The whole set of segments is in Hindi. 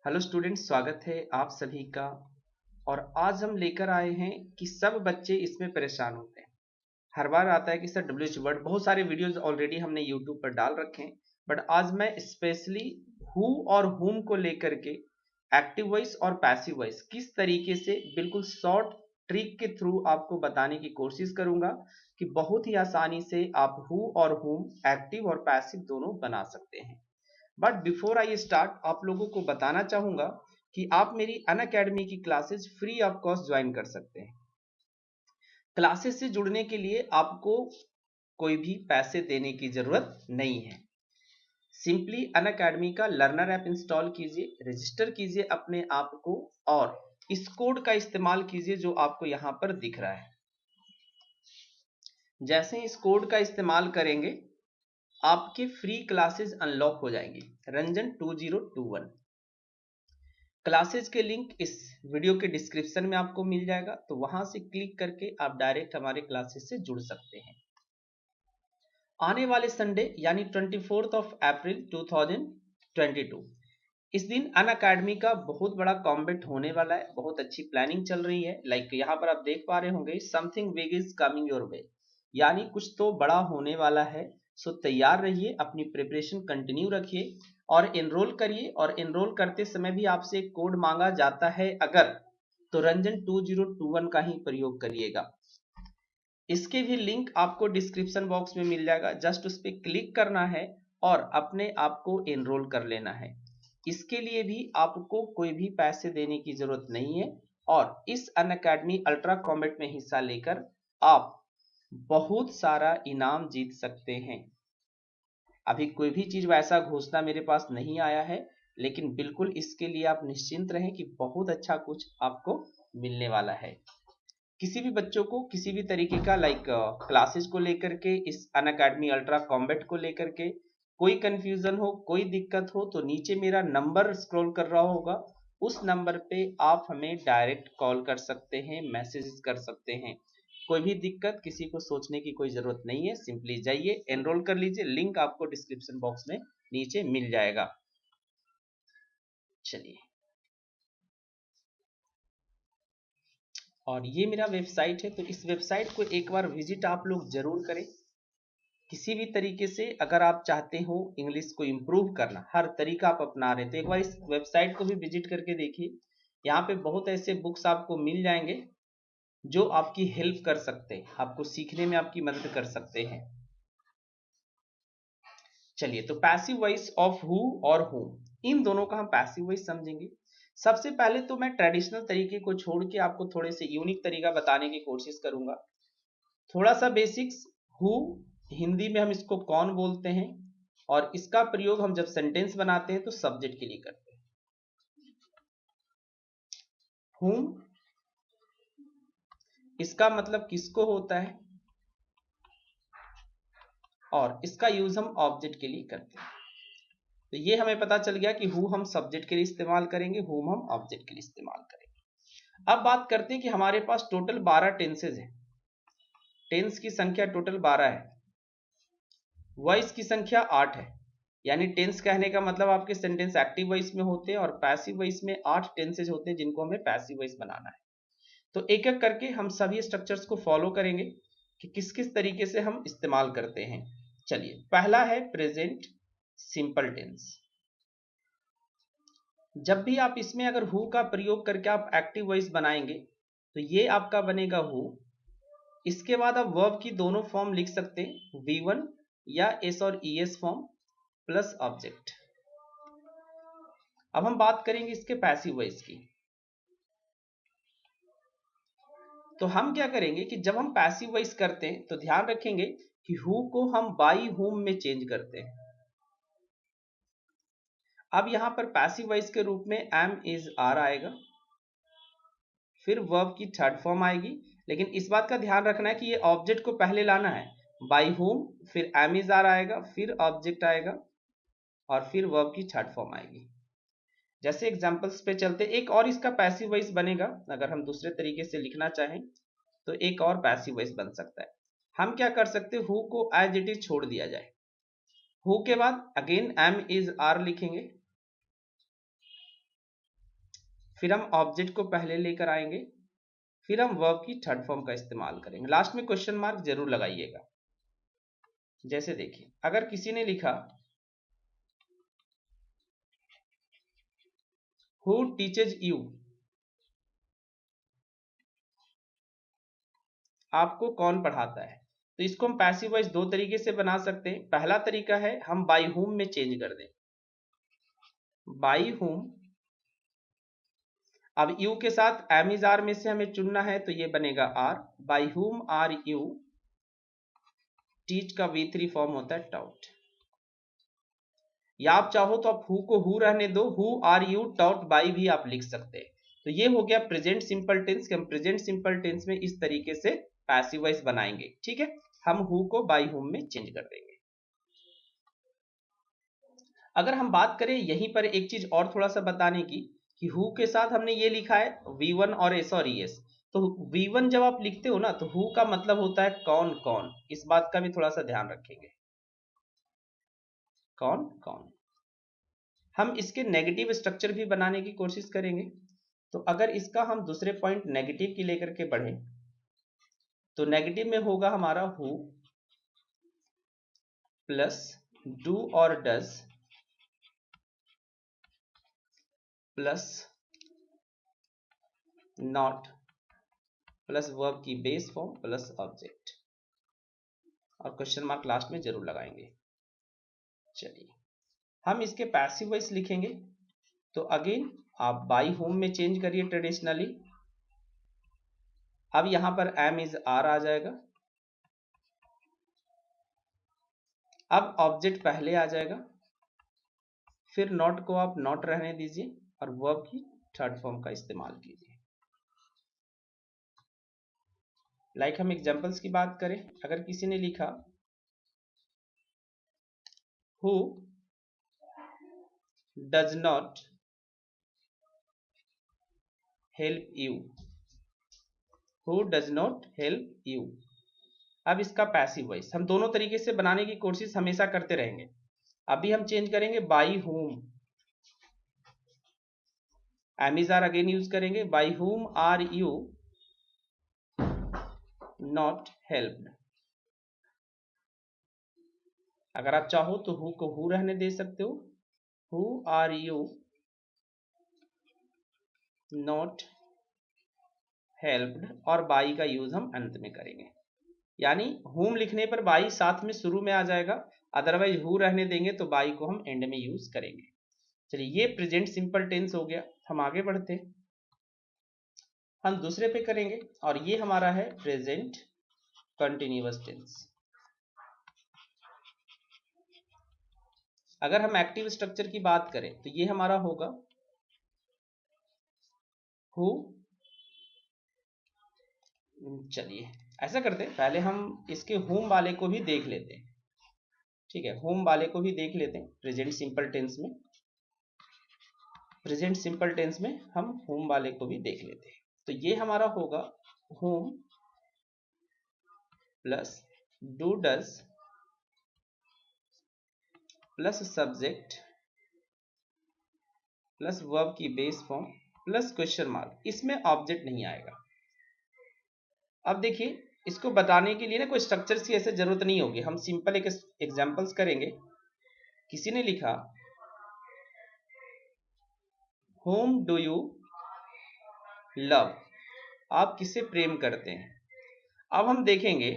हेलो स्टूडेंट्स, स्वागत है आप सभी का। और आज हम लेकर आए हैं कि सब बच्चे इसमें परेशान होते हैं। हर बार आता है कि सर डब्ल्यूएच वर्ड, बहुत सारे वीडियोस ऑलरेडी हमने यूट्यूब पर डाल रखे हैं, बट आज मैं स्पेशली हु और हुम को लेकर के एक्टिव वॉइस और पैसिव वॉइस किस तरीके से बिल्कुल शॉर्ट ट्रिक के थ्रू आपको बताने की कोशिश करूंगा कि बहुत ही आसानी से आप हु और हुम एक्टिव और पैसिव दोनों बना सकते हैं। बट बिफोर आई स्टार्ट, आप लोगों को बताना चाहूंगा कि आप मेरी अनअकैडमी की classes free of cost join कर सकते हैं। क्लासेस से जुड़ने के लिए आपको कोई भी पैसे देने की जरूरत नहीं है। सिंपली अनअकैडमी का लर्नर ऐप इंस्टॉल कीजिए, रजिस्टर कीजिए अपने आप को और इस कोड का इस्तेमाल कीजिए जो आपको यहां पर दिख रहा है। जैसे इस कोड का इस्तेमाल करेंगे आपके फ्री क्लासेस अनलॉक हो जाएंगी। रंजन 2021 क्लासेज के लिंक इस वीडियो के डिस्क्रिप्शन में आपको मिल जाएगा, तो वहां से क्लिक करके आप डायरेक्ट हमारे क्लासेस से जुड़ सकते हैं। आने वाले संडे यानी 24 अप्रैल 2022 इस दिन अनअकैडमी का बहुत बड़ा कॉम्बैट होने वाला है। बहुत अच्छी प्लानिंग चल रही है। लाइक यहाँ पर आप देख पा रहे होंगे, something big is coming your way, यानी कुछ तो बड़ा होने वाला है। सो तैयार रहिए, अपनी प्रिपरेशन कंटिन्यू रखिए और एनरोल करिए। और एनरोल करते समय भी आपसे एक कोड मांगा जाता है अगर, तो रंजन 2021 का ही प्रयोग करिएगा। इसके भी लिंक आपको डिस्क्रिप्शन बॉक्स में मिल जाएगा, जस्ट उस पर क्लिक करना है और अपने आप को एनरोल कर लेना है। इसके लिए भी आपको कोई भी पैसे देने की जरूरत नहीं है और इस अनअकैडमी अल्ट्रा कॉम्बैट में हिस्सा लेकर आप बहुत सारा इनाम जीत सकते हैं। अभी कोई भी चीज वैसा घोषणा मेरे पास नहीं आया है, लेकिन बिल्कुल इसके लिए आप निश्चिंत रहें कि बहुत अच्छा कुछ आपको मिलने वाला है। किसी भी बच्चों को किसी भी तरीके का क्लासेस को लेकर के, इस अनअकैडमी अल्ट्रा कॉम्बैट को लेकर के कोई कंफ्यूजन हो, कोई दिक्कत हो, तो नीचे मेरा नंबर स्क्रॉल कर रहा होगा, उस नंबर पे आप हमें डायरेक्ट कॉल कर सकते हैं, मैसेज कर सकते हैं। कोई भी दिक्कत, किसी को सोचने की कोई जरूरत नहीं है। सिंपली जाइए, एनरोल कर लीजिए। लिंक आपको डिस्क्रिप्शन बॉक्स में नीचे मिल जाएगा। चलिए, और ये मेरा वेबसाइट है, तो इस वेबसाइट को एक बार विजिट आप लोग जरूर करें। किसी भी तरीके से अगर आप चाहते हो इंग्लिश को इम्प्रूव करना, हर तरीका आप अपना रहे, तो एक बार इस वेबसाइट को भी विजिट करके देखिए। यहाँ पे बहुत ऐसे बुक्स आपको मिल जाएंगे जो आपकी हेल्प कर सकते हैं, आपको सीखने में आपकी मदद कर सकते हैं। चलिए, तो पैसिव वॉइस ऑफ हु और हुम, इन दोनों का हम पैसिव वॉइस समझेंगे। सबसे पहले तो मैं ट्रेडिशनल तरीके को छोड़ के आपको थोड़े से यूनिक तरीका बताने की कोशिश करूंगा। थोड़ा सा बेसिक्स, हु हिंदी में हम इसको कौन बोलते हैं, और इसका प्रयोग हम जब सेंटेंस बनाते हैं तो सब्जेक्ट के लिए करते हैं। हुम, इसका मतलब किसको होता है, और इसका यूज हम ऑब्जेक्ट के लिए करते हैं। तो ये हमें पता चल गया कि हु हम सब्जेक्ट के लिए इस्तेमाल करेंगे, हुम हम ऑब्जेक्ट के लिए इस्तेमाल करेंगे। अब बात करते हैं कि हमारे पास टोटल 12 टेंसेज हैं। टेंस की संख्या टोटल 12 है, वॉइस की संख्या 8 है। यानी टेंस कहने का मतलब आपके सेंटेंस एक्टिव वॉइस में होते हैं, और पैसिव वॉइस में 8 टेंसेज होते हैं जिनको हमें पैसिव वॉइस बनाना है। तो एक एक करके हम सभी स्ट्रक्चर्स को फॉलो करेंगे कि किस किस तरीके से हम इस्तेमाल करते हैं। चलिए, पहला है प्रेजेंट सिंपल टेंस। जब भी आप इसमें अगर हु का प्रयोग करके आप एक्टिव वॉइस बनाएंगे तो ये आपका बनेगा हु। इसके बाद आप वर्ब की दोनों फॉर्म लिख सकते हैं, V1 या एस और ES फॉर्म प्लस ऑब्जेक्ट। अब हम बात करेंगे इसके पैसिव वॉइस की। तो हम क्या करेंगे कि जब हम पैसिव वॉइस करते हैं तो ध्यान रखेंगे कि हु को हम बाई हुम में चेंज करते हैं। अब यहां पर पैसिव वॉइस के रूप में एम इज आर आएगा, फिर वर्ब की थर्ड फॉर्म आएगी, लेकिन इस बात का ध्यान रखना है कि ये ऑब्जेक्ट को पहले लाना है। बाई होम, फिर एम इज आर आएगा, फिर ऑब्जेक्ट आएगा, और फिर वर्ब की थर्ड फॉर्म आएगी। जैसे एग्जांपल्स पे चलते, एक और इसका पैसिव वॉइस बनेगा। अगर हम दूसरे तरीके से लिखना चाहें तो एक और पैसिव वॉइस बन सकता है। हम क्या कर सकते हैं, who co as it is छोड़ दिया जाए। हु के बाद अगेन एम इज आर लिखेंगे, फिर हम ऑब्जेक्ट को पहले लेकर आएंगे, फिर हम वर्ब की थर्ड फॉर्म का इस्तेमाल करेंगे। लास्ट में क्वेश्चन मार्क जरूर लगाइएगा। जैसे देखिए, अगर किसी ने लिखा हु टीचेज यू, आपको कौन पढ़ाता है, तो इसको हम पैसिव वॉइस दो तरीके से बना सकते हैं। पहला तरीका है हम बाई हुम में चेंज कर दें, बाई हुम। अब यू के साथ एम इज आर में से हमें चुनना है, तो ये बनेगा are. By whom are you, teach का V3 फॉर्म होता है टाउट, या आप चाहो तो आप हु को हु रहने दो, who are you taught by भी आप लिख सकते हैं। तो ये हो गया प्रेजेंट सिंपल टेंस कि हम प्रेजेंट सिंपल टेंस में इस तरीके से पैसिव वॉइस बनाएंगे। ठीक है, हम हु को बाई हुम में चेंज कर देंगे। अगर हम बात करें यहीं पर एक चीज और थोड़ा सा बताने की, कि हु के साथ हमने ये लिखा है V1 और S और ES, तो V1 जब आप लिखते हो ना, तो हु का मतलब होता है कौन कौन, इस बात का भी थोड़ा सा ध्यान रखेंगे, कौन कौन। हम इसके नेगेटिव स्ट्रक्चर भी बनाने की कोशिश करेंगे। तो अगर इसका हम दूसरे पॉइंट नेगेटिव की लेकर के बढ़े, तो नेगेटिव में होगा हमारा हु प्लस डू और does plus not plus verb की बेस फॉर्म प्लस ऑब्जेक्ट, और क्वेश्चन मार्क लास्ट में जरूर लगाएंगे। चलिए, हम इसके पैसिव वॉइस लिखेंगे, तो अगेन आप बाई होम में चेंज करिए ट्रेडिशनली। अब यहां पर एम इज आर आ जाएगा, अब ऑब्जेक्ट पहले आ जाएगा, फिर नॉट को आप नॉट रहने दीजिए और वर्ब की थर्ड फॉर्म का इस्तेमाल कीजिए। लाइक हम एग्जांपल्स की बात करें, अगर किसी ने लिखा who does not help you, who does not help you. अब इसका पैसिव वॉइस हम दोनों तरीके से बनाने की कोशिश हमेशा करते रहेंगे। अभी हम चेंज करेंगे by whom, am is are again use करेंगे, by whom are you not helped. अगर आप चाहो तो हु को हु रहने दे सकते हो, who are you not helped, और बाई का यूज हम अंत में करेंगे, यानी हुम लिखने पर बाई साथ में शुरू में आ जाएगा, अदरवाइज हु रहने देंगे तो बाई को हम एंड में यूज करेंगे। चलिए, ये प्रेजेंट सिंपल टेंस हो गया। हम आगे बढ़ते हैं, हम दूसरे पे करेंगे, और ये हमारा है प्रेजेंट कंटिन्यूअस टेंस। अगर हम एक्टिव स्ट्रक्चर की बात करें, तो ये हमारा होगा हु। चलिए ऐसा करते हैं, पहले हम इसके होम वाले को भी देख लेते हैं। ठीक है, होम वाले को भी देख लेते हैं प्रेजेंट सिंपल टेंस में। प्रेजेंट सिंपल टेंस में हम होम वाले को भी देख लेते हैं। तो ये हमारा होगा whom plus do does plus subject plus verb की base form plus question mark, इसमें ऑब्जेक्ट नहीं आएगा। अब देखिए, इसको बताने के लिए ना कोई स्ट्रक्चर्स की ऐसे जरूरत नहीं होगी, हम सिंपल एक एग्जांपल्स करेंगे। किसी ने लिखा whom do you love, आप किसे प्रेम करते हैं। अब हम देखेंगे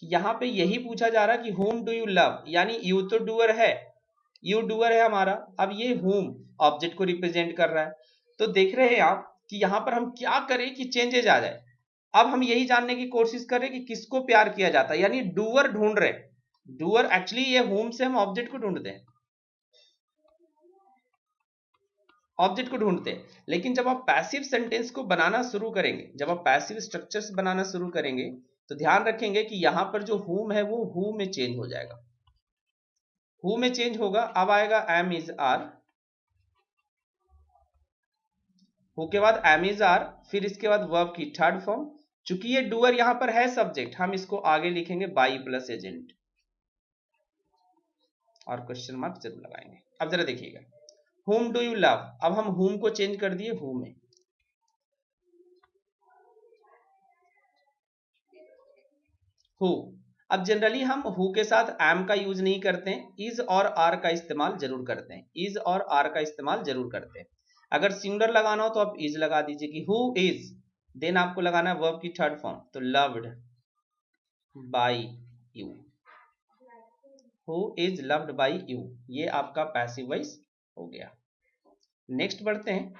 कि यहां पे यही पूछा जा रहा है कि whom do you love, यानी you तो डूअर है, you डूअर है हमारा। अब ये whom ऑब्जेक्ट को रिप्रेजेंट कर रहा है, तो देख रहे हैं आप कि यहां पर हम क्या करें कि चेंजेज आ जाए। अब हम यही जानने की कोशिश करें कि किसको प्यार किया जाता है, यानी डूअर ढूंढ रहे, डूअर एक्चुअली ये होम से हम ऑब्जेक्ट को ढूंढते हैं, ऑब्जेक्ट को ढूंढते हैं। लेकिन जब आप पैसिव सेंटेंस को बनाना शुरू करेंगे, जब आप पैसिव स्ट्रक्चर्स बनाना शुरू करेंगे, तो ध्यान रखेंगे कि यहां पर जो हुम है वो हु में चेंज हो जाएगा, हु में चेंज होगा। अब आएगा एम इज आर, हु के बाद एम इज आर, फिर इसके बाद वर्ब की थर्ड फॉर्म। चूंकि ये डूअर यहां पर है सब्जेक्ट, हम इसको आगे लिखेंगे बाई प्लस एजेंट, और क्वेश्चन मार्क जरूर लगाएंगे। अब जरा देखिएगा, whom do you love, अब हम whom को चेंज कर दिए who में। who, अब जनरली हम who के साथ am का यूज नहीं करते हैं, is और are का इस्तेमाल जरूर करते हैं, is और are का इस्तेमाल जरूर करते हैं। अगर सिंगुलर लगाना हो तो आप is लगा दीजिए कि who is, देन आपको लगाना है वर्ब की थर्ड फॉर्म, तो loved by you, who is loved by you, ये आपका पैसिव वॉइस हो गया। नेक्स्ट बढ़ते हैं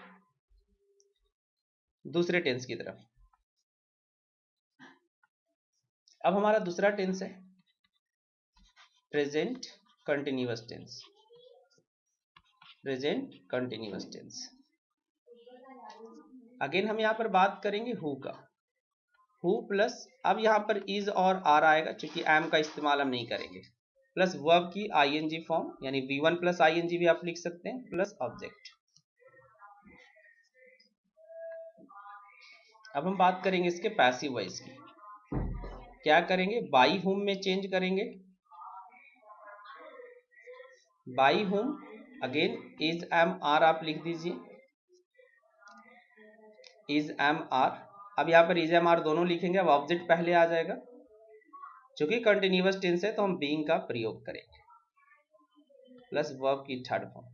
दूसरे टेंस की तरफ। अब हमारा दूसरा टेंस है present continuous tense, present continuous tense. Again हम यहां पर बात करेंगे हु का, हु प्लस, अब यहां पर इज और आर आएगा, क्योंकि एम का इस्तेमाल हम नहीं करेंगे, प्लस वर्ब की आईएनजी फॉर्म, यानी V1 प्लस आईएनजी भी आप लिख सकते हैं, प्लस ऑब्जेक्ट। अब हम बात करेंगे इसके पैसिव वॉइस की। क्या करेंगे, बाई हुम में चेंज करेंगे, बाई हुम, अगेन इज एम आर आप लिख दीजिए, इज एम आर। अब यहां पर इज एम आर दोनों लिखेंगे, अब ऑब्जेक्ट पहले आ जाएगा, क्योंकि कंटिन्यूअस टेंस है तो हम बीइंग का प्रयोग करेंगे, प्लस वर्ब की थर्ड फॉर्म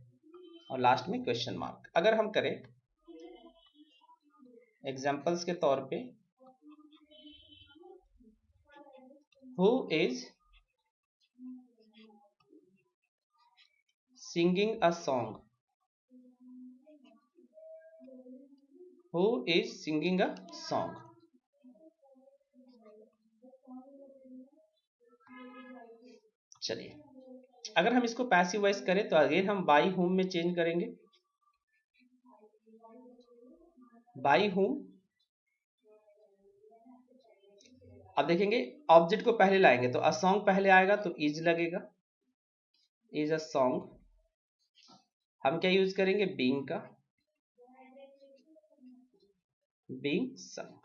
और लास्ट में क्वेश्चन मार्क। अगर हम करें एग्जांपल्स के तौर पे, who is singing a song, who is singing a song. चलिए, अगर हम इसको पैसिव वॉइस करें तो अगेन हम बाई हुम में चेंज करेंगे, बाई हुम। अब देखेंगे ऑब्जेक्ट को पहले लाएंगे तो अ सॉन्ग पहले आएगा तो इज लगेगा, इज अ सॉन्ग। हम क्या यूज करेंगे, बीइंग का, बीइंग सॉन्ग।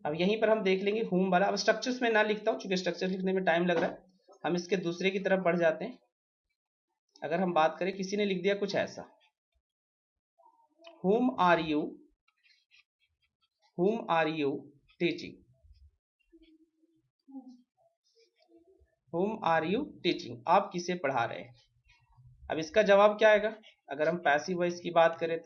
अब यहीं पर हम देख लेंगे हुम वाला, अब स्ट्रक्चर्स में ना लिखता हूं क्योंकि स्ट्रक्चर लिखने में टाइम लग रहा है, हम इसके दूसरे की तरफ बढ़ जाते हैं। अगर हम बात करें, किसी ने लिख दिया कुछ ऐसा, whom are you, whom are you teaching, whom are you teaching, आप किसे पढ़ा रहे हैं। अब इसका जवाब क्या आएगा, अगर हम पैसिव वॉइस की बात करें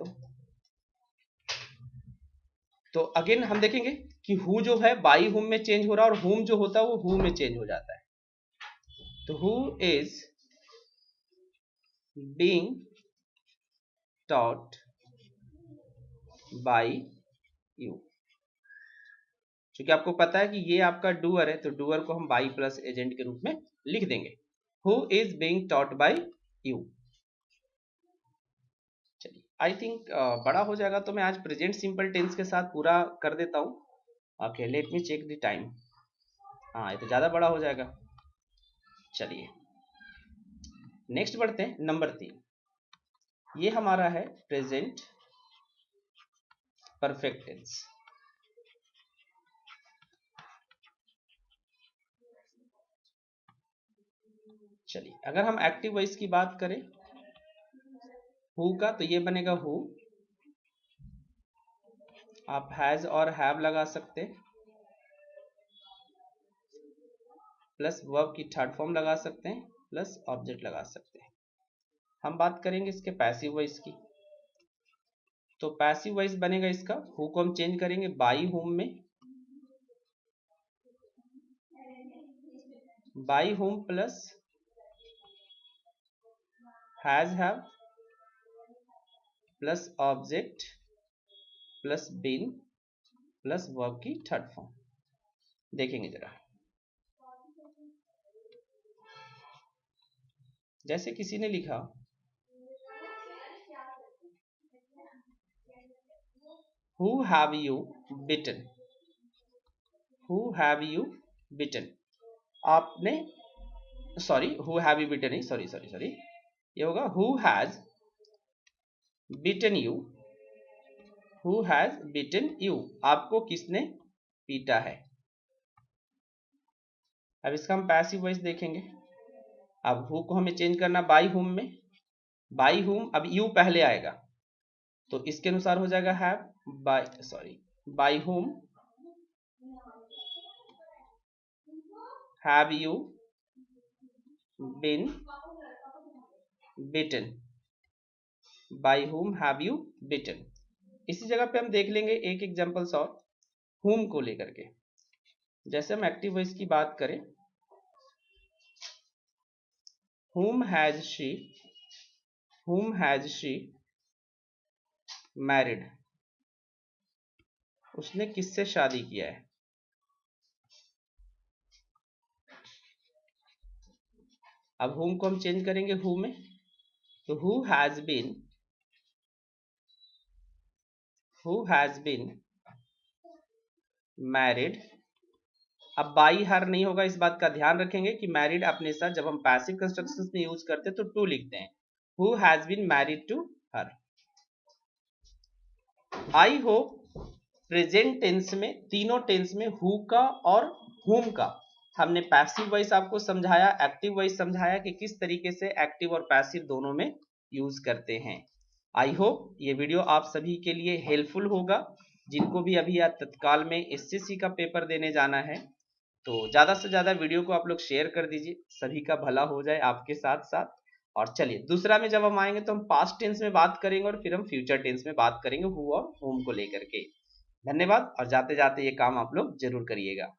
तो अगेन हम देखेंगे कि हु जो है बाई हुम में चेंज हो रहा है और हुम जो होता है वो हु में चेंज हो जाता है। तो who is being taught by you, क्योंकि आपको पता है कि ये आपका डूअर है तो डूअर को हम बाई प्लस एजेंट के रूप में लिख देंगे, who is being taught by you. चलिए, आई थिंक बड़ा हो जाएगा तो मैं आज प्रेजेंट सिंपल टेंस के साथ पूरा कर देता हूं। Okay, let me check the time. हाँ, ये तो ज्यादा बड़ा हो जाएगा। चलिए नेक्स्ट बढ़ते हैं, नंबर 3, ये हमारा है प्रेजेंट परफेक्ट टेंस। चलिए, अगर हम एक्टिव वॉइस की बात करें हु का, तो ये बनेगा हु, आप हैज और हैव लगा सकते हैं, प्लस वर्ब की थर्ड फॉर्म लगा सकते हैं, प्लस ऑब्जेक्ट लगा सकते हैं। हम बात करेंगे इसके पैसिव वॉइस की, तो पैसिव वॉइस बनेगा इसका, हु को हम चेंज करेंगे बाई हुम में, by whom plus has have plus object plus been plus verb की थर्ड फॉर्म। देखेंगे जरा, जैसे किसी ने लिखा who have you beaten, who have you beaten, आपने, sorry who have you beaten नहीं, सॉरी ये होगा who has beaten you, who has beaten you, आपको किसने पीटा है। अब इसका हम पैसिव वॉइस देखेंगे। अब हु को हमें चेंज करना बाई हुम में, बाई हुम, अब यू पहले आएगा तो इसके अनुसार हो जाएगा have by whom have you been beaten, by whom have you beaten. इसी जगह पे हम देख लेंगे एक एग्जांपल्स और हुम को लेकर के। जैसे हम एक्टिव वॉइस की बात करें, whom has she married, उसने किससे शादी किया है। अब whom को हम चेंज करेंगे who में, तो who has been married। अब बाई हर नहीं होगा, इस बात का ध्यान रखेंगे कि मैरिड अपने साथ जब हम पैसिव कंस्ट्रक्शंस में यूज करते हैं तो टू लिखते हैं। Who has been married to her. I hope present tense में, तीनों टेंस में हु का और हुम का हमने पैसिव वॉइस आपको समझाया, एक्टिव वॉइस समझाया कि किस तरीके से एक्टिव और पैसिव दोनों में यूज करते हैं। आई होप ये वीडियो आप सभी के लिए हेल्पफुल होगा, जिनको भी अभी तत्काल में एसएससी का पेपर देने जाना है। तो ज्यादा से ज्यादा वीडियो को आप लोग शेयर कर दीजिए, सभी का भला हो जाए आपके साथ साथ। और चलिए दूसरा में जब हम आएंगे तो हम पास्ट टेंस में बात करेंगे और फिर हम फ्यूचर टेंस में बात करेंगे हु और होम को लेकर के। धन्यवाद, और जाते जाते ये काम आप लोग जरूर करिएगा।